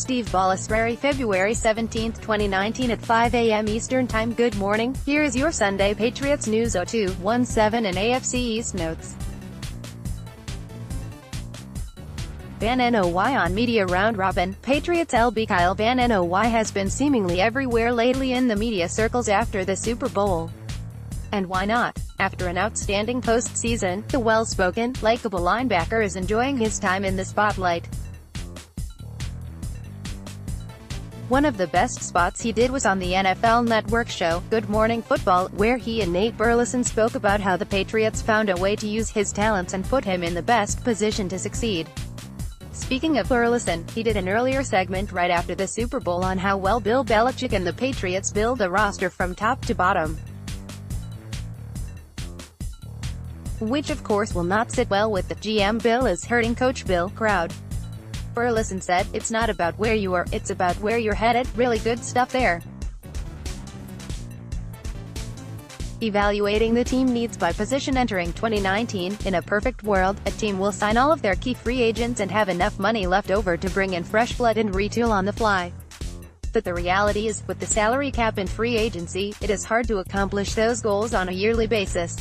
Steve Balestrieri February 17, 2019 at 5 a.m. Eastern Time. Good morning, here is your Sunday Patriots news. 0217 and AFC East Notes. Noy On Media Roundrobin. Patriots LB Kyle Noy has been seemingly everywhere lately in the media circles after the Super Bowl. And why not? After an outstanding postseason, the well-spoken, likable linebacker is enjoying his time in the spotlight. One of the best spots he did was on the NFL Network show, Good Morning Football, where he and Nate Burleson spoke about how the Patriots found a way to use his talents and put him in the best position to succeed. Speaking of Burleson, he did an earlier segment right after the Super Bowl on how well Bill Belichick and the Patriots build a roster from top to bottom. Which of course will not sit well with the GM Bill is hurting Coach Bill crowd. Burleson said, "It's not about where you are, it's about where you're headed." Really good stuff there. Evaluating the team needs by position entering 2019, in a perfect world, a team will sign all of their key free agents and have enough money left over to bring in fresh blood and retool on the fly. But the reality is, with the salary cap and free agency, it is hard to accomplish those goals on a yearly basis.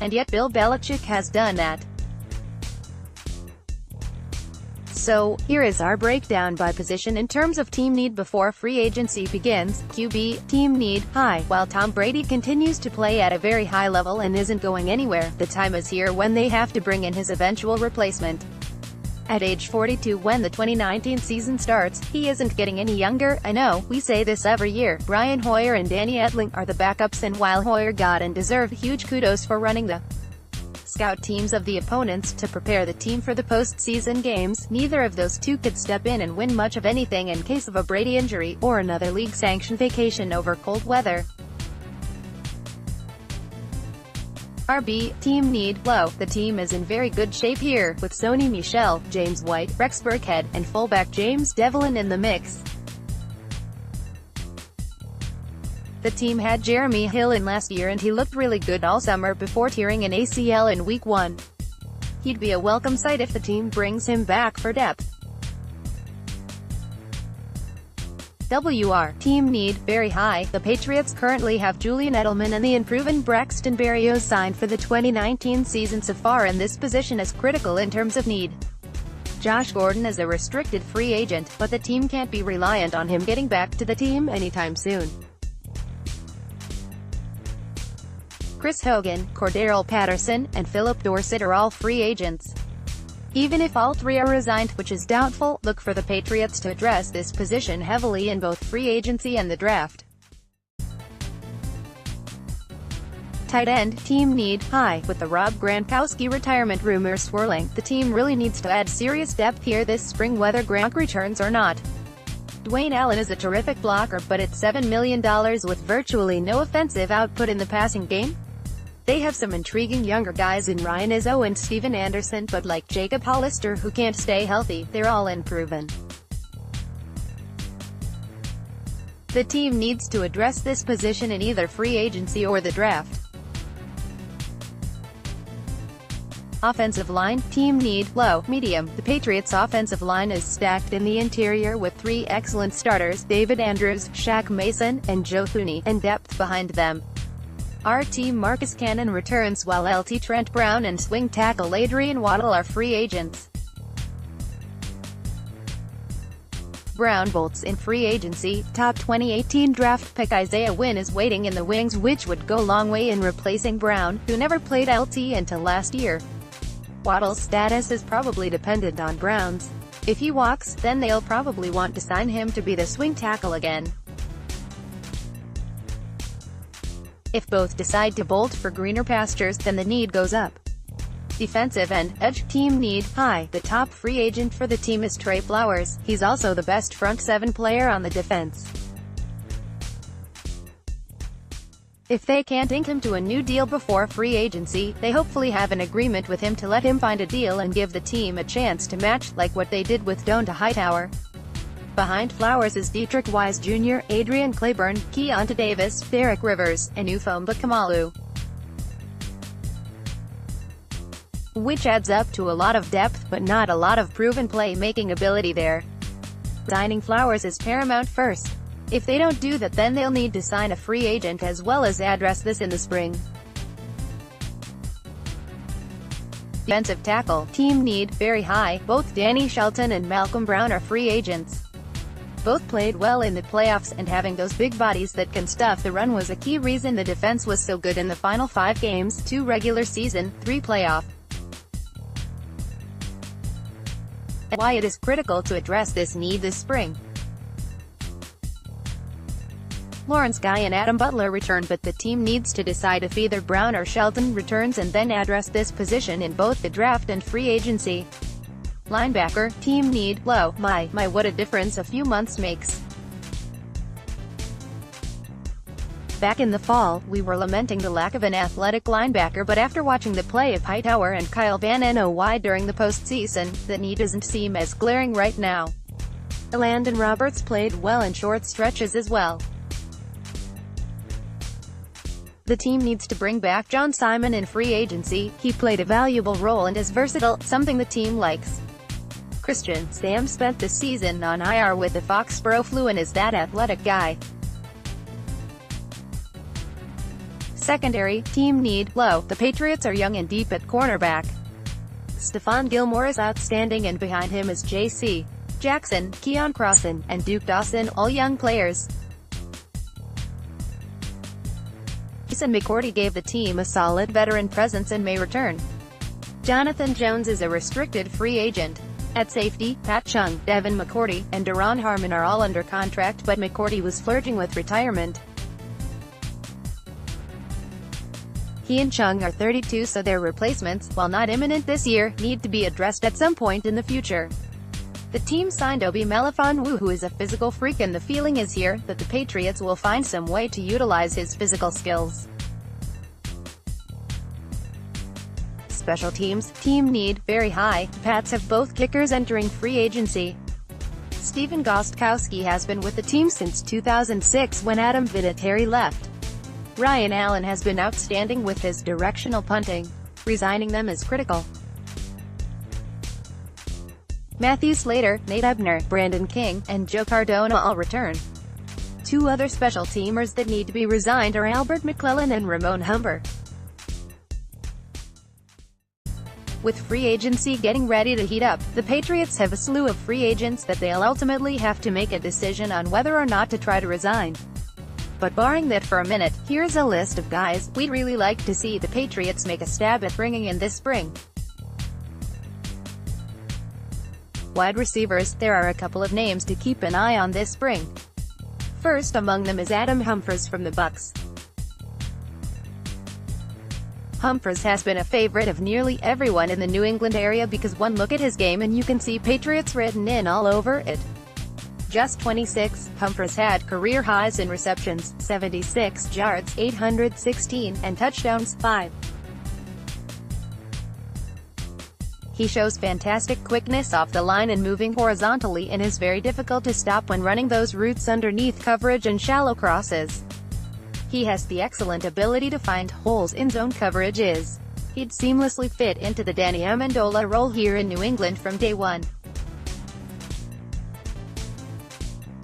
And yet Bill Belichick has done that. So, here is our breakdown by position in terms of team need before free agency begins. QB, team need, high. While Tom Brady continues to play at a very high level and isn't going anywhere, the time is here when they have to bring in his eventual replacement. At age 42 when the 2019 season starts, he isn't getting any younger. I know, we say this every year. Brian Hoyer and Danny Etling are the backups, and while Hoyer got and deserved huge kudos for running the scout teams of the opponents to prepare the team for the postseason games, neither of those two could step in and win much of anything in case of a Brady injury, or another league-sanctioned vacation over cold weather. RB, team need, low. The team is in very good shape here, with Sony Michel, James White, Rex Burkhead, and fullback James Devlin in the mix. The team had Jeremy Hill in last year and he looked really good all summer before tearing an ACL in Week 1. He'd be a welcome sight if the team brings him back for depth. WR, team need, very high. The Patriots currently have Julian Edelman and the unproven Braxton Berrios signed for the 2019 season. So far in this position is critical in terms of need. Josh Gordon is a restricted free agent, but the team can't be reliant on him getting back to the team anytime soon. Chris Hogan, Cordero Patterson, and Philip Dorsett are all free agents. Even if all three are resigned, which is doubtful, look for the Patriots to address this position heavily in both free agency and the draft. Tight end, team need, high. With the Rob Gronkowski retirement rumors swirling, the team really needs to add serious depth here this spring whether Gronk returns or not. Dwayne Allen is a terrific blocker, but at $7 million with virtually no offensive output in the passing game? They have some intriguing younger guys in Ryan Izzo and Steven Anderson, but like Jacob Hollister who can't stay healthy, they're all unproven. The team needs to address this position in either free agency or the draft. Offensive line, team need, low, medium. The Patriots' offensive line is stacked in the interior with three excellent starters, David Andrews, Shaq Mason, and Joe Thuney, and depth behind them. RT Marcus Cannon returns while LT Trent Brown and swing tackle Adrian Waddle are free agents. Brown bolts in free agency. Top 2018 draft pick Isaiah Wynn is waiting in the wings, which would go a long way in replacing Brown, who never played LT until last year. Waddle's status is probably dependent on Brown's. If he walks, then they'll probably want to sign him to be the swing tackle again. If both decide to bolt for greener pastures, then the need goes up. Defensive end, edge, team need, high. The top free agent for the team is Trey Flowers. He's also the best front seven player on the defense. If they can't ink him to a new deal before free agency, they hopefully have an agreement with him to let him find a deal and give the team a chance to match, like what they did with Donta Hightower. Behind Flowers is Dietrich Wise Jr., Adrian Claiborne, Keonta Davis, Derek Rivers, and Ufomba Kamalu. Which adds up to a lot of depth, but not a lot of proven play-making ability there. Signing Flowers is paramount first. If they don't do that, then they'll need to sign a free agent as well as address this in the spring. Defensive tackle, team need, very high. Both Danny Shelton and Malcolm Brown are free agents. Both played well in the playoffs, and having those big bodies that can stuff the run was a key reason the defense was so good in the final 5 games, 2 regular season, 3 playoff. And why it is critical to address this need this spring. Lawrence Guy and Adam Butler return, but the team needs to decide if either Brown or Shelton returns and then address this position in both the draft and free agency. Linebacker, team need, low. My, what a difference a few months makes. Back in the fall, we were lamenting the lack of an athletic linebacker, but after watching the play of Hightower and Kyle Van Noy during the postseason, the need doesn't seem as glaring right now. Landon Roberts played well in short stretches as well. The team needs to bring back John Simon in free agency. He played a valuable role and is versatile, something the team likes. Christian Sam spent the season on IR with the Foxborough flu and is that athletic guy. Secondary, team need, low. The Patriots are young and deep at cornerback. Stephon Gilmore is outstanding, and behind him is J.C. Jackson, Keon Crossan, and Duke Dawson, all young players. Jason McCourty gave the team a solid veteran presence and may return. Jonathan Jones is a restricted free agent. At safety, Pat Chung, Devin McCourty, and Daron Harmon are all under contract, but McCourty was flirting with retirement. He and Chung are 32, so their replacements, while not imminent this year, need to be addressed at some point in the future. The team signed Obi Melifonwu, who is a physical freak, and the feeling is here that the Patriots will find some way to utilize his physical skills. Special teams, team need, very high. The Pats have both kickers entering free agency. Steven Gostkowski has been with the team since 2006 when Adam Vinatieri left. Ryan Allen has been outstanding with his directional punting. Resigning them is critical. Matthew Slater, Nate Ebner, Brandon King, and Joe Cardona all return. 2 other special teamers that need to be resigned are Albert McClellan and Ramon Humber. With free agency getting ready to heat up, the Patriots have a slew of free agents that they'll ultimately have to make a decision on whether or not to try to resign. But barring that for a minute, here's a list of guys we'd really like to see the Patriots make a stab at bringing in this spring. Wide receivers, there are a couple of names to keep an eye on this spring. First among them is Adam Humphries from the Bucs. Humphries has been a favorite of nearly everyone in the New England area because one look at his game and you can see Patriots written in all over it. Just 26, Humphries had career highs in receptions, 76 yards, 816, and touchdowns, 5. He shows fantastic quickness off the line and moving horizontally, and is very difficult to stop when running those routes underneath coverage and shallow crosses. He has the excellent ability to find holes in zone coverage. He'd seamlessly fit into the Danny Amendola role here in New England from day one.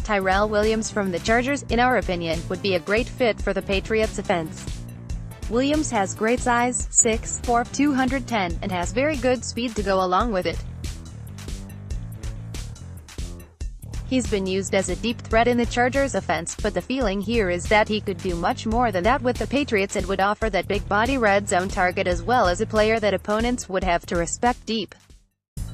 Tyrell Williams from the Chargers, in our opinion, would be a great fit for the Patriots offense. Williams has great size, 6'4", 210, and has very good speed to go along with it. He's been used as a deep threat in the Chargers offense, but the feeling here is that he could do much more than that with the Patriots and would offer that big body red zone target as well as a player that opponents would have to respect deep.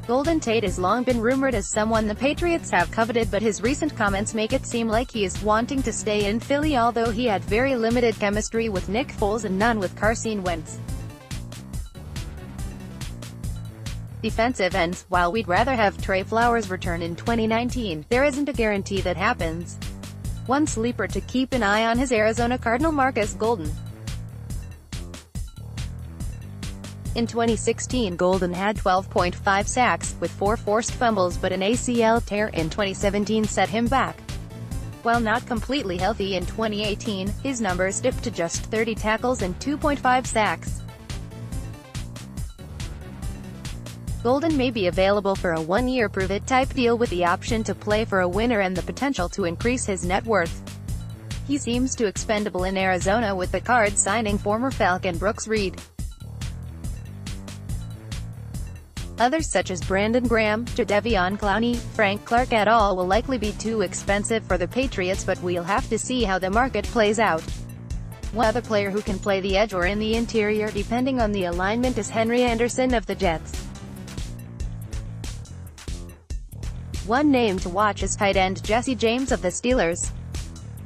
Golden Tate has long been rumored as someone the Patriots have coveted, but his recent comments make it seem like he is wanting to stay in Philly, although he had very limited chemistry with Nick Foles and none with Carson Wentz. Defensive ends, while we'd rather have Trey Flowers return in 2019, there isn't a guarantee that happens. One sleeper to keep an eye on is Arizona Cardinal Marcus Golden. In 2016, Golden had 12.5 sacks, with 4 forced fumbles, but an ACL tear in 2017 set him back. While not completely healthy in 2018, his numbers dipped to just 30 tackles and 2.5 sacks. Golden may be available for a one-year prove-it-type deal with the option to play for a winner and the potential to increase his net worth. He seems too expendable in Arizona, with the Cards signing former Falcon Brooks Reed. Others such as Brandon Graham, Jadeveon Clowney, Frank Clark et al. Will likely be too expensive for the Patriots, but we'll have to see how the market plays out. One other player who can play the edge or in the interior depending on the alignment is Henry Anderson of the Jets. One name to watch is tight end Jesse James of the Steelers.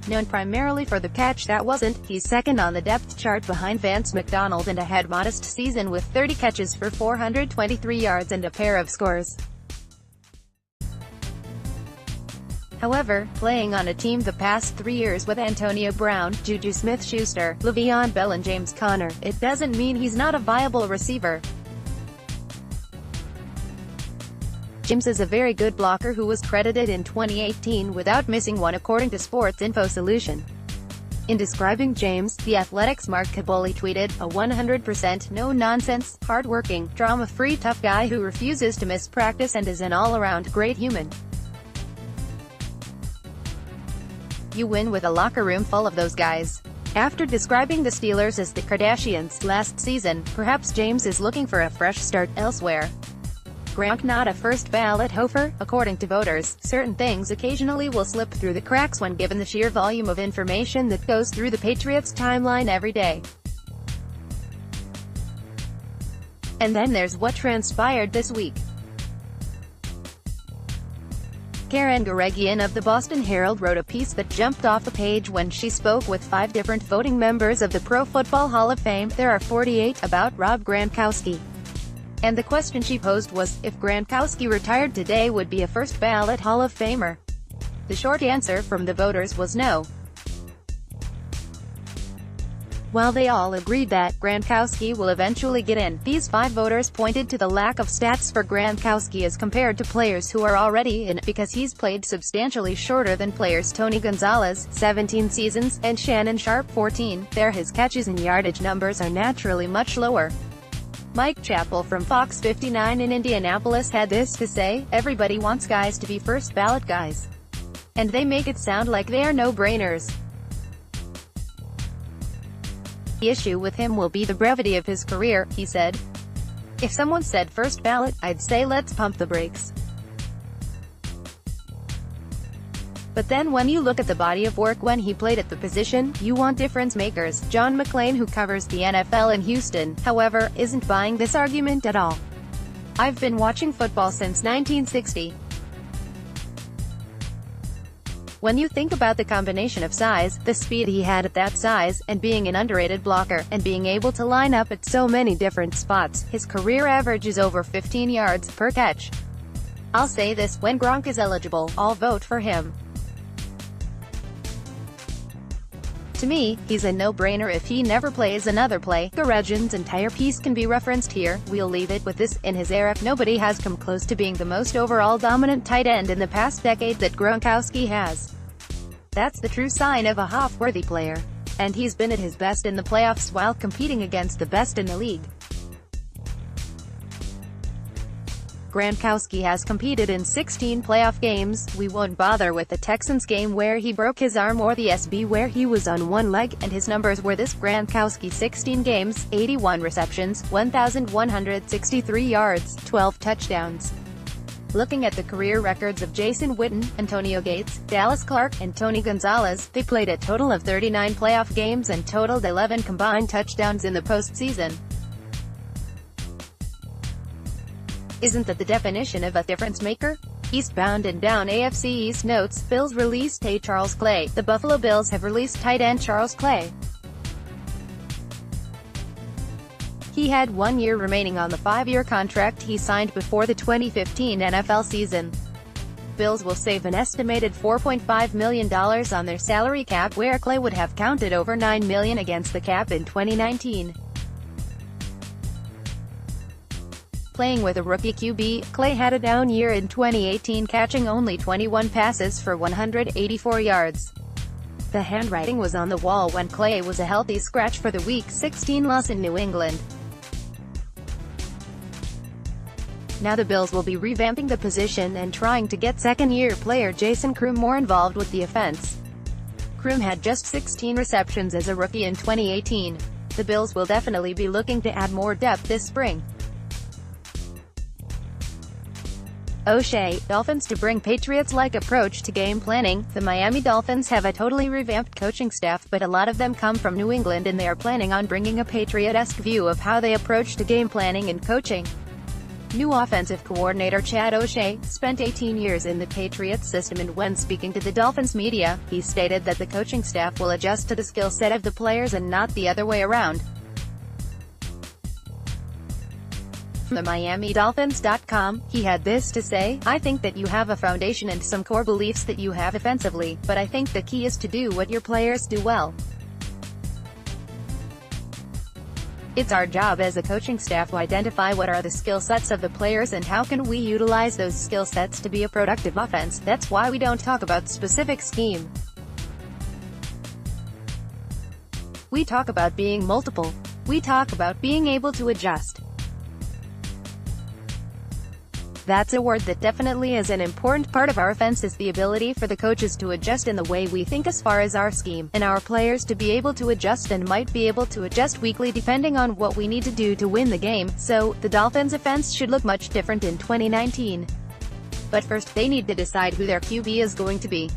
Known primarily for the catch that wasn't, he's second on the depth chart behind Vance McDonald and had modest season with 30 catches for 423 yards and a pair of scores. However, playing on a team the past 3 years with Antonio Brown, Juju Smith-Schuster, Le'Veon Bell and James Conner, it doesn't mean he's not a viable receiver. James is a very good blocker who was credited in 2018 without missing one according to Sports Info Solution. In describing James, The Athletic's Mark Kaboly tweeted, "A 100% no-nonsense, hard-working, drama-free tough guy who refuses to miss practice and is an all-around great human. You win with a locker room full of those guys." After describing the Steelers as the Kardashians last season, perhaps James is looking for a fresh start elsewhere. Gronk not a first-ballot hofer, according to voters. Certain things occasionally will slip through the cracks when given the sheer volume of information that goes through the Patriots timeline every day. And then there's what transpired this week. Karen Guregian of the Boston Herald wrote a piece that jumped off the page when she spoke with 5 different voting members of the Pro Football Hall of Fame, there are 48, about Rob Gronkowski. And the question she posed was, if Gronkowski retired today would be a first-ballot Hall of Famer? The short answer from the voters was no. While they all agreed that Gronkowski will eventually get in, these 5 voters pointed to the lack of stats for Gronkowski as compared to players who are already in, because he's played substantially shorter than players Tony Gonzalez, 17 seasons, and Shannon Sharpe, 14, there his catches and yardage numbers are naturally much lower. Mike Chappell from Fox 59 in Indianapolis had this to say, "Everybody wants guys to be first-ballot guys. And they make it sound like they are no-brainers. The issue with him will be the brevity of his career," he said. "If someone said first ballot, I'd say let's pump the brakes. But then when you look at the body of work when he played at the position, you want difference makers." John McClain, who covers the NFL in Houston, however, isn't buying this argument at all. "I've been watching football since 1960. When you think about the combination of size, the speed he had at that size, and being an underrated blocker, and being able to line up at so many different spots, his career average is over 15 yards per catch. I'll say this, when Gronk is eligible, I'll vote for him. To me, he's a no-brainer if he never plays another play." Guregian's entire piece can be referenced here. We'll leave it with this: in his era, nobody has come close to being the most overall dominant tight end in the past decade that Gronkowski has. That's the true sign of a Hoff-worthy player. And he's been at his best in the playoffs while competing against the best in the league. Gronkowski has competed in 16 playoff games. We won't bother with the Texans game where he broke his arm or the SB where he was on one leg, and his numbers were this: Gronkowski 16 games, 81 receptions, 1,163 yards, 12 touchdowns. Looking at the career records of Jason Witten, Antonio Gates, Dallas Clark, and Tony Gonzalez, they played a total of 39 playoff games and totaled 11 combined touchdowns in the postseason. Isn't that the definition of a difference maker? Eastbound and down AFC East Notes, Bills released Charles Clay. The Buffalo Bills have released tight end Charles Clay. He had 1 year remaining on the 5-year contract he signed before the 2015 NFL season. Bills will save an estimated $4.5 million on their salary cap, where Clay would have counted over $9 million against the cap in 2019. Playing with a rookie QB, Clay had a down year in 2018, catching only 21 passes for 184 yards. The handwriting was on the wall when Clay was a healthy scratch for the Week 16 loss in New England. Now the Bills will be revamping the position and trying to get second-year player Jason Kroom more involved with the offense. Kroom had just 16 receptions as a rookie in 2018. The Bills will definitely be looking to add more depth this spring. O'Shea, Dolphins to bring Patriots-like approach to game planning. The Miami Dolphins have a totally revamped coaching staff, but a lot of them come from New England and they are planning on bringing a Patriot-esque view of how they approach to game planning and coaching. New offensive coordinator Chad O'Shea spent 18 years in the Patriots system, and when speaking to the Dolphins media, he stated that the coaching staff will adjust to the skill set of the players and not the other way around. From the MiamiDolphins.com, he had this to say: "I think that you have a foundation and some core beliefs that you have offensively, but I think the key is to do what your players do well. It's our job as a coaching staff to identify what are the skill sets of the players and how can we utilize those skill sets to be a productive offense. That's why we don't talk about specific scheme. We talk about being multiple. We talk about being able to adjust. That's a word that definitely is an important part of our offense, is the ability for the coaches to adjust in the way we think as far as our scheme, and our players to be able to adjust and might be able to adjust weekly depending on what we need to do to win the game. So, the Dolphins' offense should look much different in 2019. But first, they need to decide who their QB is going to be."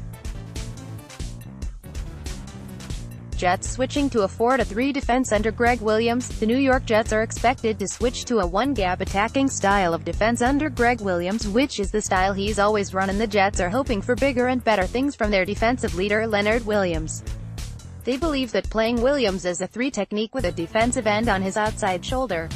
Jets switching to a 4-3 defense under Greg Williams. The New York Jets are expected to switch to a one-gap attacking style of defense under Greg Williams, which is the style he's always run, and the Jets are hoping for bigger and better things from their defensive leader Leonard Williams. They believe that playing Williams as a 3 technique with a defensive end on his outside shoulder.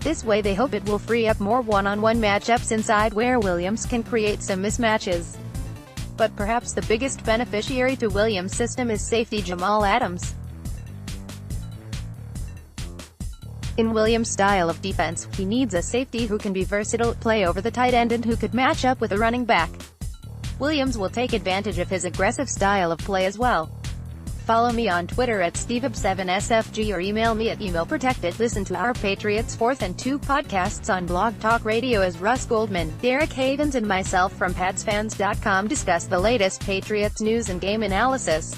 This way they hope it will free up more one-on-one matchups inside where Williams can create some mismatches. But perhaps the biggest beneficiary to Williams' system is safety Jamal Adams. In Williams' style of defense, he needs a safety who can be versatile, play over the tight end, and who could match up with a running back. Williams will take advantage of his aggressive style of play as well. Follow me on Twitter at SteveUp7SFG or email me at emailprotected. Listen to our Patriots 4th and 2 podcasts on Blog Talk Radio as Russ Goldman, Derek Havens and myself from PatsFans.com discuss the latest Patriots news and game analysis.